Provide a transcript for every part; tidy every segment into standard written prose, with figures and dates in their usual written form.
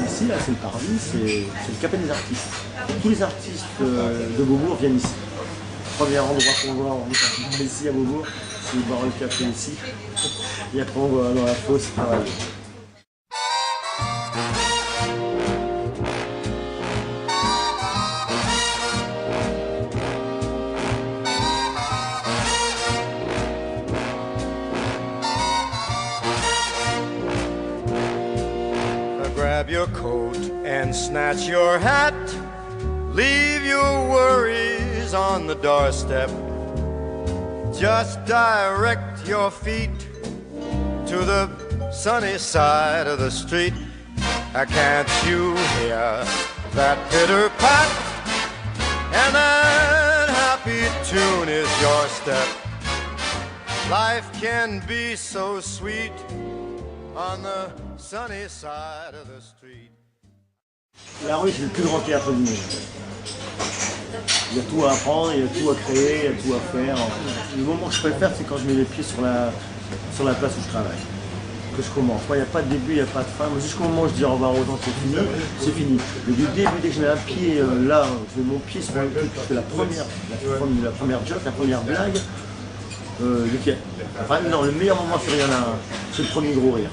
Ici, là, c'est le Parvis, c'est le café des artistes. Tous les artistes de Beaubourg viennent ici. Premier endroit qu'on voit ici à Beaubourg, c'est boire le café ici. Et après, on va dans la fosse travailler. Grab your coat and snatch your hat. Leave your worries on the doorstep. Just direct your feet to the sunny side of the street. Can't you hear that pitter-pat? And that happy tune is your step. Life can be so sweet on the sunny side of the street. La rue, c'est le plus grand théâtre du monde. Il y a tout à apprendre, il y a tout à créer, il y a tout à faire. Le moment que je préfère, c'est quand je mets les pieds sur la place où je travaille. Que je commence. Moi, il n'y a pas de début, il n'y a pas de fin. Jusqu'au moment où je dis au revoir aux gens, c'est fini, c'est fini. Mais du début, dès que je mets un pied là, je mets mon pied sur le truc, je fais la première joke, la première blague. Enfin, non, le meilleur moment, c'est rien à un. C'est le premier gros rire.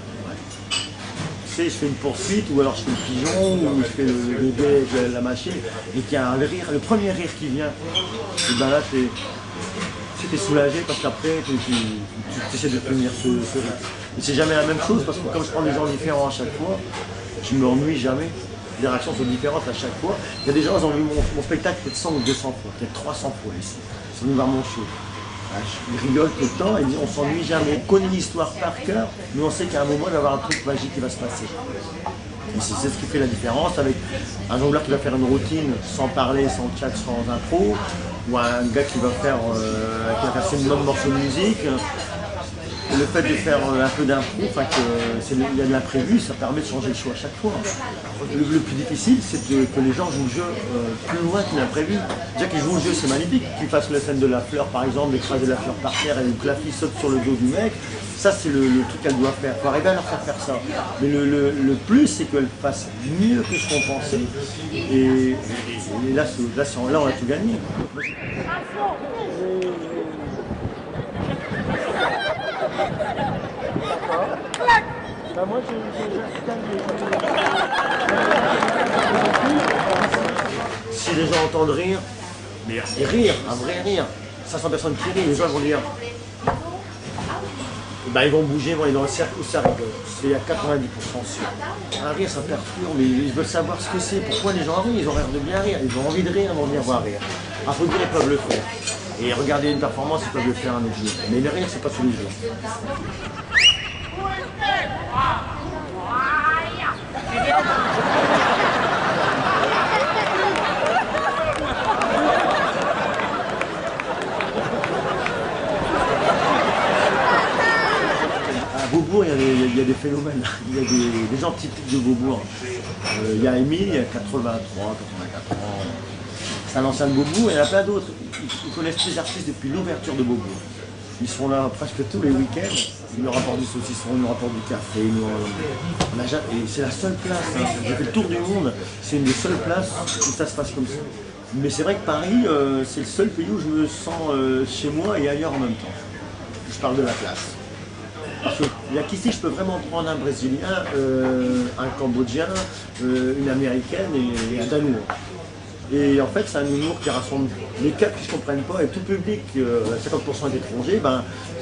Je fais une poursuite, ou alors je fais le pigeon, ou je fais le bébé avec la machine, et qu'il y a un rire, le premier rire qui vient, et ben là t'es soulagé parce qu'après tu essaies de tenir ce rire. Et c'est jamais la même chose parce que comme je prends des gens différents à chaque fois, je ne m'ennuie jamais. Les réactions sont différentes à chaque fois. Il y a des gens qui ont vu mon spectacle peut-être 100 ou 200 fois, peut-être 300 fois ici. Ils sont venus voir mon show. Ils rigolent tout le temps et ils disent on s'ennuie jamais. On connaît l'histoire par cœur, mais on sait qu'à un moment il va y avoir un truc magique qui va se passer. C'est ce qui fait la différence avec un jongleur qui va faire une routine sans parler, sans chat, sans impro, ou un gars qui va faire ses mêmes morceaux de musique. Le fait de faire un peu d'impro, il y a de l'imprévu, ça permet de changer le show à chaque fois. Le plus difficile, c'est que les gens jouent le jeu plus loin que l'imprévu. Déjà qu'ils jouent le jeu, c'est magnifique. Qu'ils fassent la scène de la fleur, par exemple, d'écraser la fleur par terre et que la fille saute sur le dos du mec, ça c'est le truc qu'elle doit faire. Il faut arriver à leur faire ça. Mais le plus, c'est qu'elle fasse mieux que ce qu'on pensait. Et là, on a tout gagné. Moi, si les gens entendent rire, mais rire, un vrai rire, 500 personnes qui rient, les gens vont dire, ils vont bouger, ils vont aller dans le cercle où ça rigole. C'est à 90% sûr. Un rire, ça perturbe, mais ils veulent savoir ce que c'est, pourquoi les gens rient, ils ont l'air de bien rire, ils ont envie de rire, ils vont venir voir rire. Applaudir, ils peuvent le faire. Et regarder une performance, ils peuvent le faire un autre jour. Mais le rire, c'est pas tous les jours. À Beaubourg, il y a des phénomènes, il y a des gens typiques de Beaubourg. Il y a Émile, il y a 83, 84 ans. C'est un ancien de Beaubourg, et il y en a plein d'autres. Ils connaissent les artistes depuis l'ouverture de Beaubourg. Ils sont là presque tous les week-ends. Ils nous rapportent du saucisson, ils nous rapportent du café. Et c'est la seule place. Hein. J'ai fait le tour du monde. C'est une des seules places où ça se passe comme ça. Mais c'est vrai que Paris, c'est le seul pays où je me sens chez moi et ailleurs en même temps. Je parle de la place. Parce qu'il y a qu'ici, je peux vraiment prendre un Brésilien, un Cambodgien, une Américaine et un Danois. Et en fait, c'est un humour qui rassemble les quatre qui ne se comprennent pas et tout le public, 50% d'étrangers,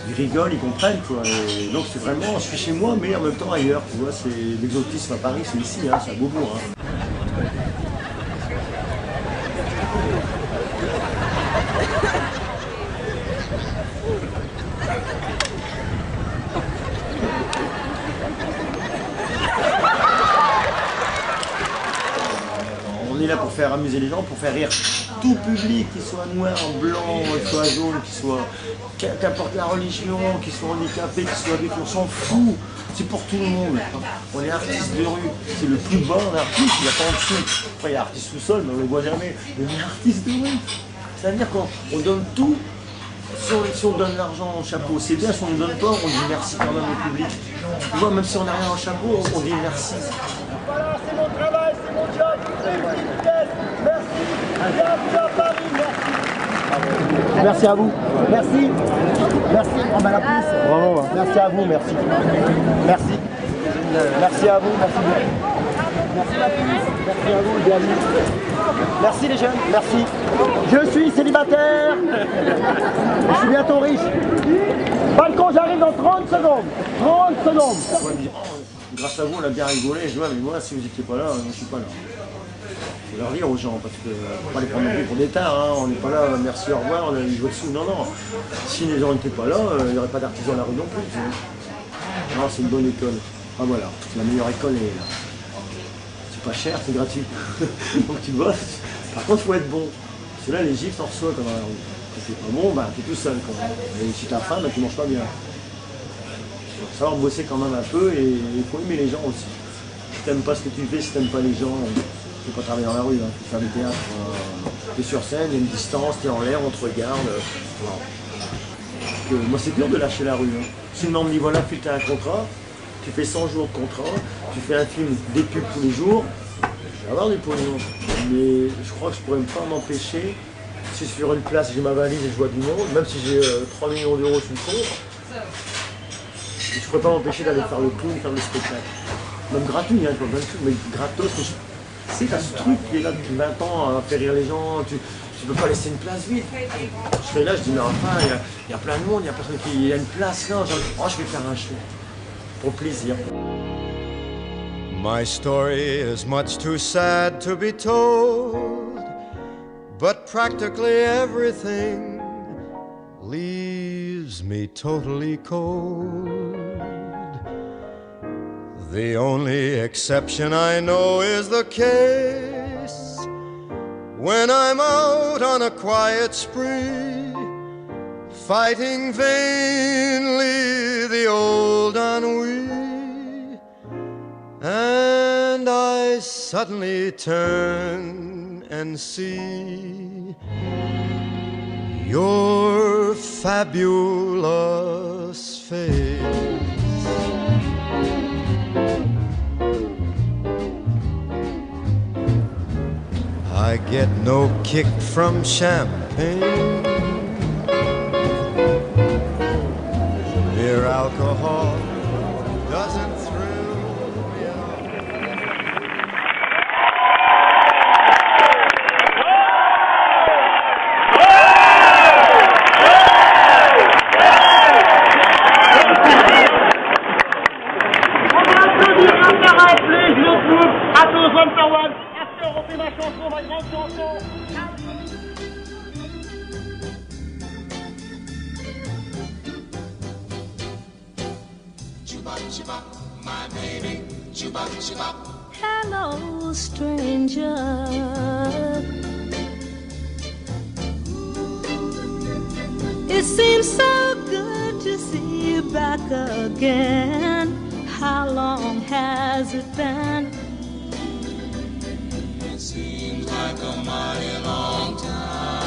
ils rigolent, ils comprennent. Quoi. Et donc c'est vraiment, je suis chez moi, mais en même temps ailleurs. Tu vois, c'est l'exotisme à Paris, c'est ici, hein, c'est à Beaubourg. Hein. On est là pour faire amuser les gens, pour faire rire tout public, qu'il soit noir, blanc, qu'il soit jaune, qu'importe la religion, qu'il soit handicapé, qu'il soit vécu, on s'en fout. C'est pour tout le monde. On est artiste de rue, c'est le plus bas en artiste, il n'y a pas en dessous. Après il y a artiste sous-sol, mais on ne le voit jamais. Mais on est artiste de rue. C'est-à-dire qu'on donne tout Si on donne l'argent au chapeau, c'est bien. Si on ne donne pas, on dit merci quand même au public. Tu vois, même si on n'a rien au chapeau, on dit merci. Voilà, c'est mon travail, c'est mon job. Merci. Bienvenue à Paris, merci. Merci à vous. Merci. Merci. On va la plus. Bravo. Merci à vous, merci. Merci. Merci à vous, merci beaucoup. Merci la police. Merci à vous, bienvenue. Merci les jeunes, merci. Je suis célibataire. Je suis bientôt riche. Balcon, j'arrive dans 30 secondes. 30 secondes. Ouais, mais, grâce à vous, on a bien rigolé. Je vois, mais moi, si vous n'étiez pas là, je ne suis pas là. Il faut leur dire aux gens, parce que faut pas les prendre pour des tards, hein. On n'est pas là, merci, au revoir, on a eu votre sous. Non, non. Si les gens n'étaient pas là, il n'y aurait pas d'artisans à la rue non plus. Non, c'est une bonne école. Ah voilà, la meilleure école est là. C'est pas cher, c'est gratuit. Donc tu bosses. Par contre, il faut être bon. Parce que là, les gifs, t'en reçois quand même. Quand t'es pas bon, bah, t'es tout seul. Et si t'as faim, bah, tu manges pas bien. Il faut savoir bosser quand même un peu et il faut aimer les gens aussi. Si t'aimes pas ce que tu fais, si t'aimes pas les gens, tu peux pas travailler dans la rue. Hein. Tu fais du théâtre. T'es sur scène, il y a une distance, t'es en l'air, on te regarde. Voilà. Moi, c'est dur de lâcher la rue. Hein. Si le on me dit voilà, puis t'as un contrat. Tu fais 100 jours de contrat, tu fais un film, des pubs tous les jours, je vais avoir du pognon. Mais je crois que je pourrais pas m'empêcher, si sur une place j'ai ma valise et je vois du monde, même si j'ai 3 millions d'euros sur le compte, je ne pourrais pas m'empêcher d'aller faire le clown, faire le spectacle. Même gratuit, hein, je vois plein de trucs, mais gratos. Tu sais, ce truc qui est là depuis 20 ans à faire rire les gens, tu peux pas laisser une place vide. Je serais là, je dis mais enfin, il y a plein de monde, il y a personne qui. Il y a une place là, genre, oh, je vais faire un show. Pour plaisir. My story is much too sad to be told, but practically everything leaves me totally cold. The only exception I know is the case when I'm out on a quiet spree, fighting vainly the old ennui, and I suddenly turn and see your fabulous face. I get no kick from champagne, mere alcohol doesn't thrill me out. On va applaudir un par un, please, le groupe. Attention, one par one. After, on fait ma chanson, ma grande chanson. My baby, chubba chubba. Hello, stranger. It seems so good to see you back again. How long has it been? It seems like a mighty long time.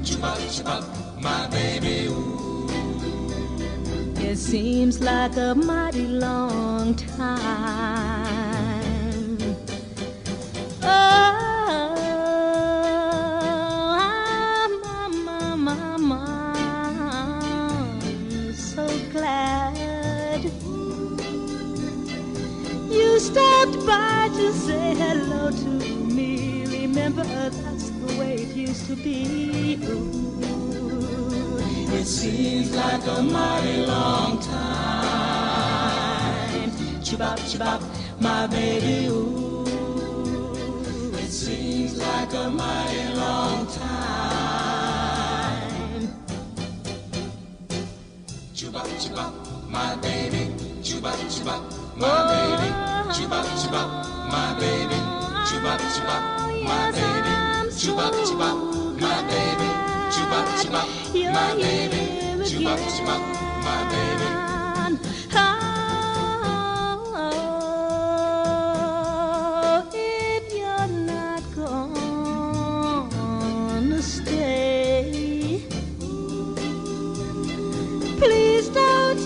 Chubba chubba, my baby. Ooh. It seems like a mighty long time. Oh, I'm so glad you stopped by to say hello to me. Remember, that's the way it used to be. Ooh. It seems like a mighty long time. Chibop, chibop, my baby, ooh. It seems like a mighty long time. Chibop, chibop, my baby. Chibop, chibop, my baby. Chibop, chibop, my baby. Chibop, chibop, my baby. Chibop, chibop, my baby. Chibop, chibop, my baby. Chibop, chibop, my baby. Oh, if you're not gonna stay,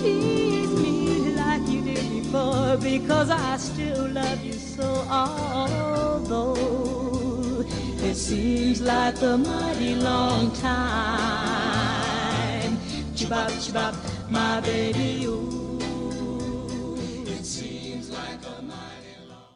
tease me like you did before, because I still love you so. Although it seems like a mighty long time. Chibop, my baby, ooh. It seems like a mighty